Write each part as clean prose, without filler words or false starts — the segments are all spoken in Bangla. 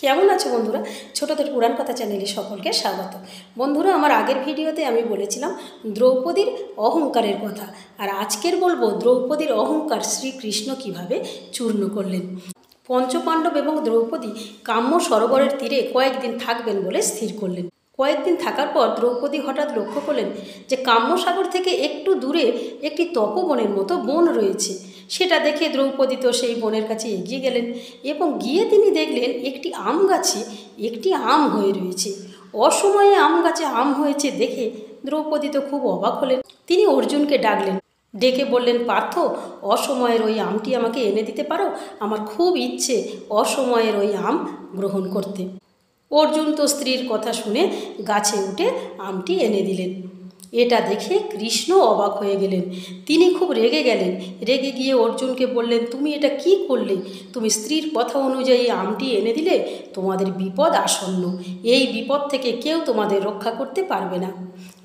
কেমন আছো বন্ধুরা? ছোটদের পুরাণ কথা চ্যানেলে সকলকে স্বাগত। বন্ধুরা, আমার আগের ভিডিওতে আমি বলেছিলাম দ্রৌপদীর অহংকারের কথা, আর আজকের বলবো দ্রৌপদীর অহংকার শ্রীকৃষ্ণ কিভাবে চূর্ণ করলেন। পঞ্চপাণ্ডব এবং দ্রৌপদী কাম্য সরোবরের তীরে কয়েকদিন থাকবেন বলে স্থির করলেন। কয়েকদিন থাকার পর দ্রৌপদী হঠাৎ লক্ষ্য করলেন যে কাম্যসাগর থেকে একটু দূরে একটি তপবনের মতো বন রয়েছে। সেটা দেখে দ্রৌপদী তো সেই বনের কাছে এগিয়ে গেলেন এবং গিয়ে তিনি দেখলেন একটি আম গাছে একটি আম হয়ে রয়েছে। অসময়ে আম গাছে আম হয়েছে দেখে দ্রৌপদী তো খুব অবাক হলেন। তিনি অর্জুনকে ডাকলেন, ডেকে বললেন, পার্থ, অসময়ের ওই আমটি আমাকে এনে দিতে পারো? আমার খুব ইচ্ছে অসময়ের ওই আম গ্রহণ করতে। অর্জুন তো স্ত্রীর কথা শুনে গাছে উঠে আমটি এনে দিলেন। এটা দেখে কৃষ্ণ অবাক হয়ে গেলেন। তিনি খুব রেগে গেলেন। রেগে গিয়ে অর্জুনকে বললেন, তুমি এটা কি করলে? তুমি স্ত্রীর কথা অনুযায়ী আমটি এনে দিলে। তোমাদের বিপদ আসন্ন। এই বিপদ থেকে কেউ তোমাদের রক্ষা করতে পারবে না।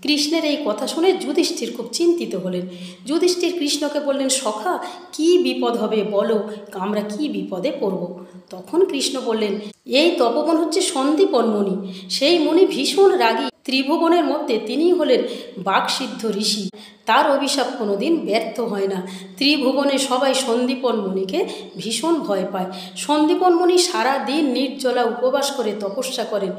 কৃষ্ণের এই কথা শুনে যুধিষ্ঠির খুব চিন্তিত হলেন। যুধিষ্ঠির কৃষ্ণকে বললেন, সখা, কি বিপদ হবে বলো, আমরা কি বিপদে পড়ব? তখন কৃষ্ণ বললেন, এই তপবন হচ্ছে সন্দীপন মুনি। সেই মুনি ভীষণ রাগী। ত্রিভুবনের মধ্যে তিনিই হলেন বাকসিদ্ধ ঋষি। তার অভিশাপ কোনোদিন ব্যর্থ হয় না। ত্রিভুবনে সবাই সন্দীপন মুনিকে ভীষণ ভয় পায়। সন্দীপন মুনি সারা দিন নির্জলা উপবাস করে তপস্যা করেন,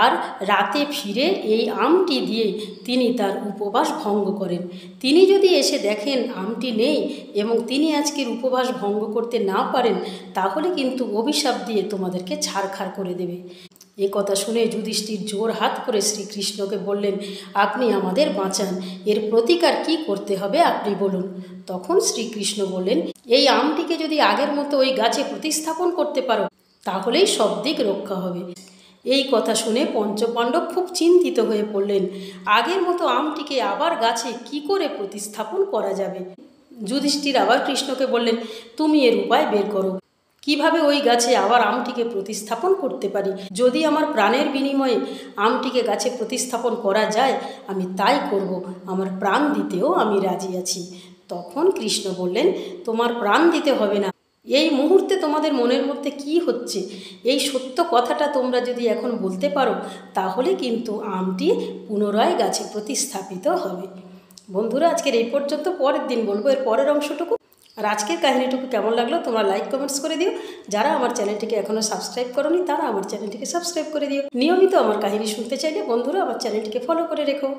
আর রাতে ফিরে এই আমটি দিয়ে তিনি তার উপবাস ভঙ্গ করেন। তিনি যদি এসে দেখেন আমটি নেই এবং তিনি আজকের উপবাস ভঙ্গ করতে না পারেন, তাহলে কিন্তু অভিশাপ দিয়ে তোমাদেরকে ছারখার করে দেবে। এ কথা শুনে যুধিষ্ঠির জোর হাত করে শ্রীকৃষ্ণকে বললেন, আপনি আমাদের বাঁচান। এর প্রতিকার কি করতে হবে আপনি বলুন। তখন শ্রীকৃষ্ণ বললেন, এই আমটিকে যদি আগের মতো ওই গাছে প্রতিস্থাপন করতে পারো, তাহলেই সব দিক রক্ষা হবে। এই কথা শুনে পঞ্চপাণ্ডব খুব চিন্তিত হয়ে পড়লেন। আগের মতো আমটিকে আবার গাছে কি করে প্রতিস্থাপন করা যাবে? যুধিষ্ঠির আবার কৃষ্ণকে বললেন, তুমি এর উপায় বের করো। কিভাবে ওই গাছে আবার আমটিকে প্রতিস্থাপন করতে পারি? যদি আমার প্রাণের বিনিময়ে আমটিকে গাছে প্রতিস্থাপন করা যায়, আমি তাই করব। আমার প্রাণ দিতেও আমি রাজি আছি। তখন কৃষ্ণ বললেন, তোমার প্রাণ দিতে হবে না। এই মুহূর্তে তোমাদের মনের মধ্যে কি হচ্ছে, এই সত্য কথাটা তোমরা যদি এখন বলতে পারো, তাহলে কিন্তু আমটি পুনরায় গাছে প্রতিস্থাপিত হবে। বন্ধুরা, আজকের এই পর্যন্ত। পরের দিন বলবো এর পরের অংশটুকু। আর আজকের কাহিনীটুকু কেমন লাগলো তোমরা লাইক কমেন্টস করে দিও। যারা আমার চ্যানেলটিকে এখনও সাবস্ক্রাইব করোনি, তারা আমার চ্যানেলটিকে সাবস্ক্রাইব করে দিও। নিয়মিত আমার কাহিনী শুনতে চাইলে বন্ধুরা আমার চ্যানেলটিকে ফলো করে রেখো।